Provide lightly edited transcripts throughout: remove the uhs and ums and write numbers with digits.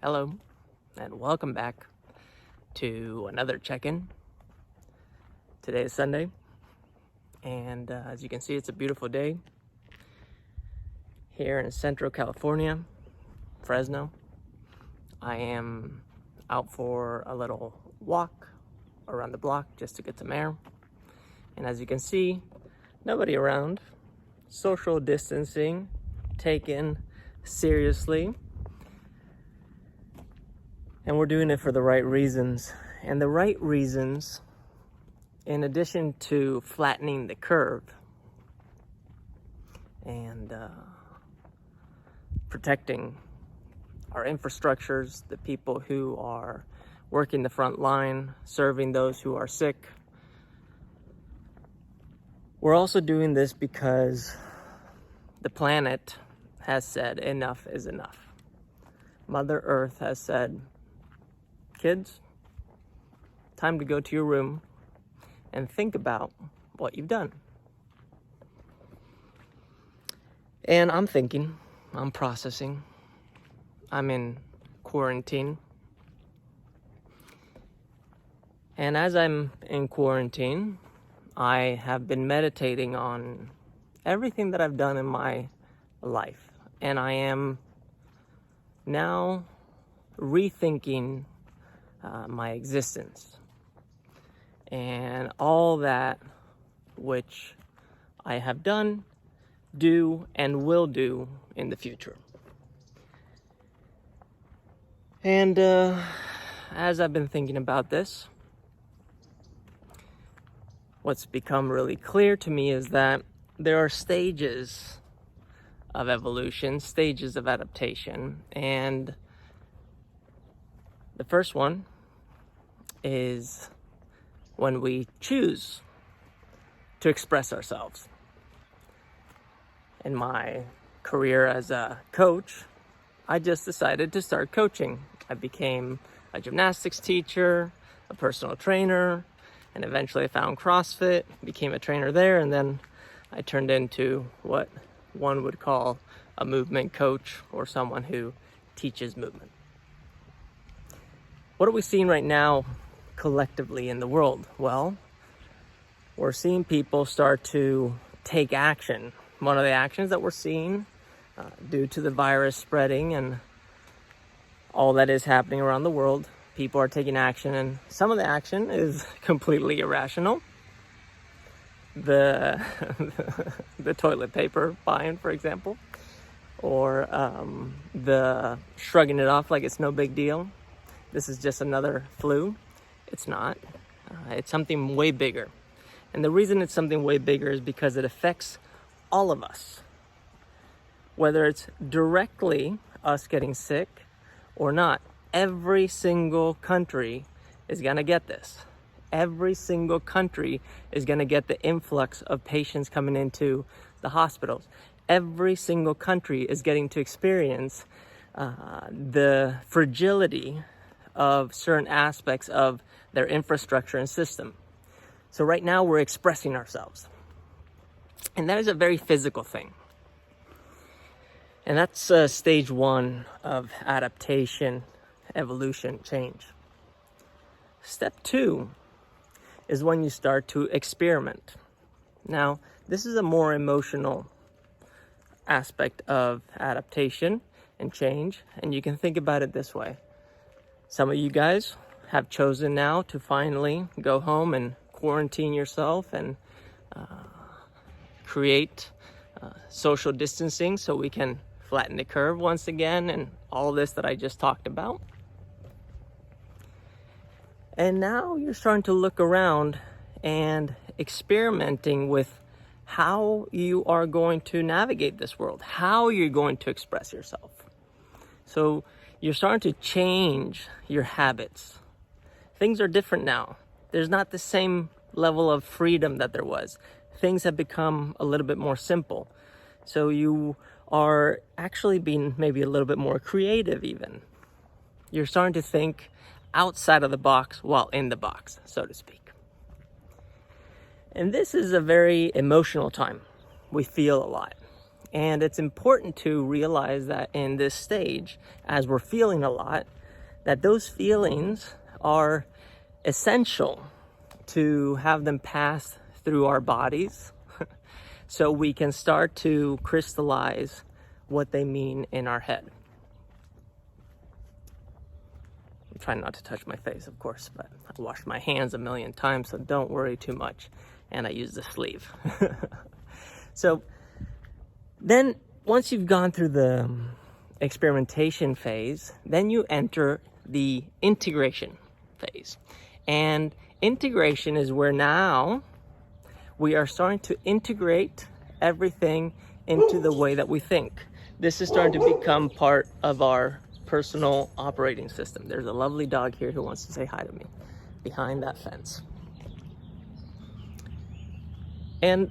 Hello, and welcome back to another check-in. Today is Sunday, and as you can see, it's a beautiful day here in Central California, Fresno. I am out for a little walk around the block just to get some air. And as you can see, nobody around. Social distancing taken seriously. And we're doing it for the right reasons. And the right reasons, in addition to flattening the curve and protecting our infrastructures, the people who are working the front line, serving those who are sick. We're also doing this because the planet has said enough is enough. Mother Earth has said, kids, time to go to your room and think about what you've done. And I'm thinking, I'm processing, I'm in quarantine. And as I'm in quarantine, I have been meditating on everything that I've done in my life. And I am now rethinking my existence and all that which I have done, do, and will do in the future. And as I've been thinking about this, what's become really clear to me is that there are stages of evolution, stages of adaptation, and the first one is when we choose to express ourselves. In my career as a coach, I just decided to start coaching. I became a gymnastics teacher, a personal trainer, and eventually I found CrossFit, became a trainer there, and then I turned into what one would call a movement coach or someone who teaches movement. What are we seeing right now collectively in the world? Well, we're seeing people start to take action. One of the actions that we're seeing due to the virus spreading and all that is happening around the world, people are taking action, and some of the action is completely irrational. The toilet paper buying, for example, or the shrugging it off like it's no big deal. This is just another flu. It's not. It's something way bigger. And the reason it's something way bigger is because it affects all of us. Whether it's directly us getting sick or not, every single country is going to get this. Every single country is going to get the influx of patients coming into the hospitals. Every single country is getting to experience the fragility of certain aspects of their infrastructure and system. So right now we're expressing ourselves. And that is a very physical thing. And that's stage one of adaptation, evolution, change. Step two is when you start to experiment. Now, this is a more emotional aspect of adaptation and change, and you can think about it this way. Some of you guys have chosen now to finally go home and quarantine yourself and create social distancing so we can flatten the curve once again and all this that I just talked about. And now you're starting to look around and experimenting with how you are going to navigate this world, how you're going to express yourself. So you're starting to change your habits. Things are different now. There's not the same level of freedom that there was. Things have become a little bit more simple. So you are actually being maybe a little bit more creative even. You're starting to think outside of the box while in the box, so to speak. And this is a very emotional time. We feel a lot. And it's important to realize that in this stage, as we're feeling a lot, that those feelings are essential to have them pass through our bodies so we can start to crystallize what they mean in our head. I'm trying not to touch my face, of course, but I washed my hands a million times, so don't worry too much. And I use the sleeve. So then once you've gone through the experimentation phase, then you enter the integration phase. And integration is where now we are starting to integrate everything into the way that we think. This is starting to become part of our personal operating system. There's a lovely dog here who wants to say hi to me behind that fence. And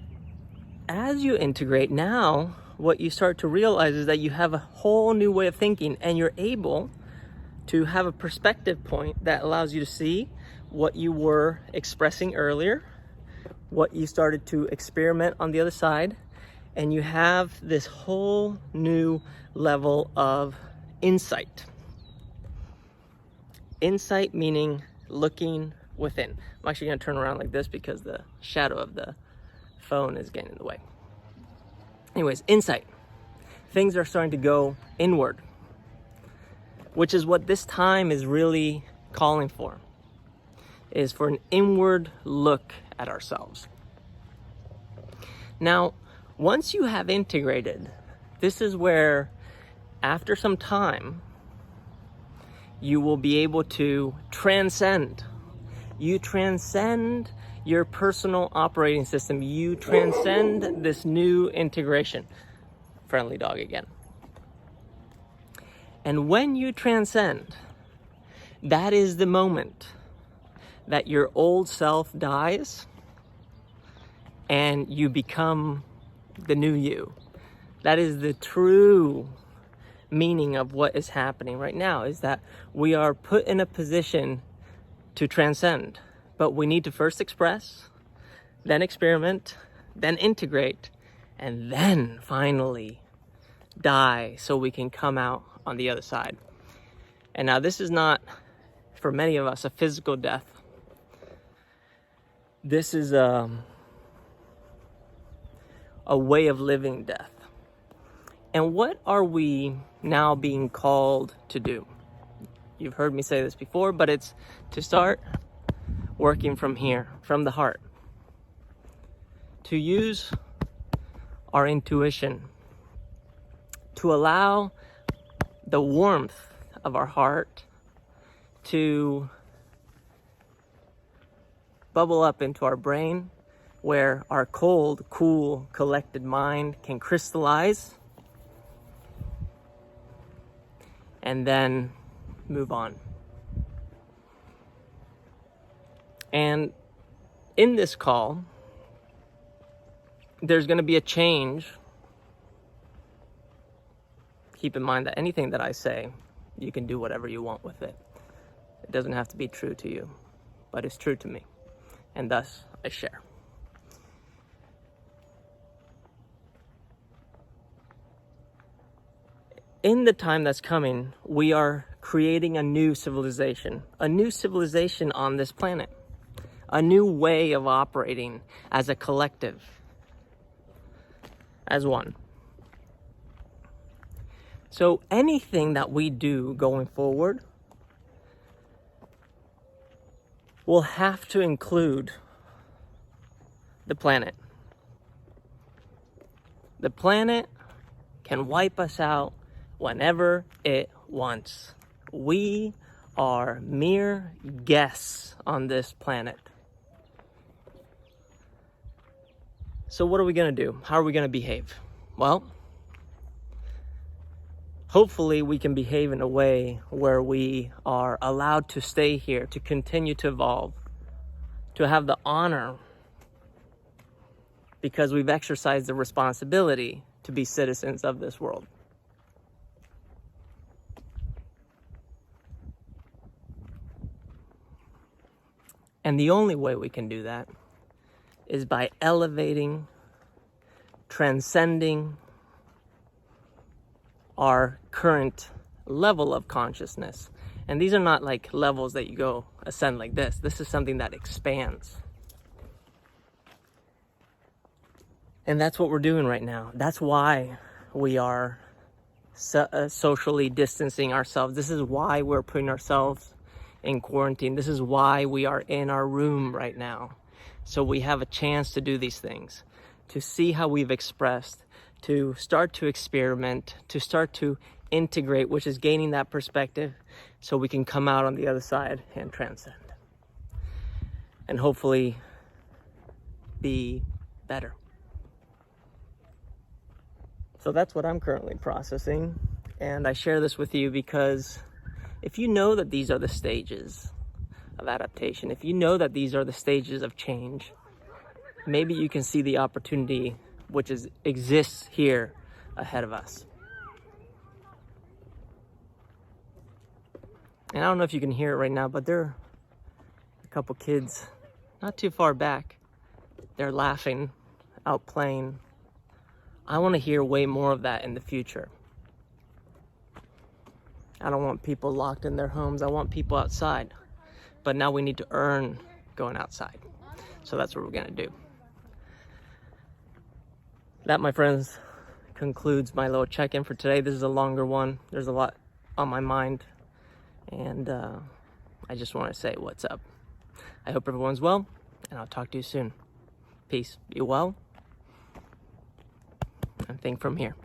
as you integrate now, what you start to realize is that you have a whole new way of thinking, and you're able to have a perspective point that allows you to see what you were expressing earlier, what you started to experiment on the other side, and you have this whole new level of insight. Insight meaning looking within. I'm actually going to turn around like this because the shadow of the phone is getting in the way. Anyways, insight. Things are starting to go inward, which is what this time is really calling for, is for an inward look at ourselves. Now, once you have integrated, this is where, after some time, you will be able to transcend. You transcend your personal operating system. You transcend this new integration. Friendly dog again. And when you transcend, that is the moment that your old self dies and you become the new you. That is the true meaning of what is happening right now, is that we are put in a position to transcend. But we need to first express, then experiment, then integrate, and then finally die so we can come out on the other side. And now this is not, for many of us, a physical death. This is a way of living death. And what are we now being called to do? You've heard me say this before, but it's to start working from here, from the heart. To use our intuition, to allow the warmth of our heart to bubble up into our brain, where our cold, cool, collected mind can crystallize and then move on. And in this call, there's going to be a change. Keep in mind that anything that I say, you can do whatever you want with it. It doesn't have to be true to you, but it's true to me, and thus I share. In the time that's coming, we are creating a new civilization on this planet, a new way of operating as a collective, as one. So anything that we do going forward will have to include the planet. The planet can wipe us out whenever it wants. We are mere guests on this planet. So what are we going to do? How are we going to behave? Well, hopefully we can behave in a way where we are allowed to stay here, to continue to evolve, to have the honor, because we've exercised the responsibility to be citizens of this world. And the only way we can do that is by elevating, transcending, our current level of consciousness. And these are not like levels that you go ascend like this. This is something that expands. And that's what we're doing right now. That's why we are socially distancing ourselves. This is why we're putting ourselves in quarantine. This is why we are in our room right now. So we have a chance to do these things, to see how we've expressed, to start to experiment, to start to integrate, which is gaining that perspective so we can come out on the other side and transcend. And hopefully be better. So that's what I'm currently processing. And I share this with you because if you know that these are the stages of adaptation, if you know that these are the stages of change, maybe you can see the opportunity which exists here ahead of us. And I don't know if you can hear it right now, but there are a couple kids not too far back. They're laughing, out playing. I want to hear way more of that in the future. I don't want people locked in their homes. I want people outside. But now we need to earn going outside. So that's what we're going to do. That, my friends, concludes my little check-in for today. This is a longer one. There's a lot on my mind. And I just want to say what's up. I hope everyone's well, and I'll talk to you soon. Peace. Be well. And think from here.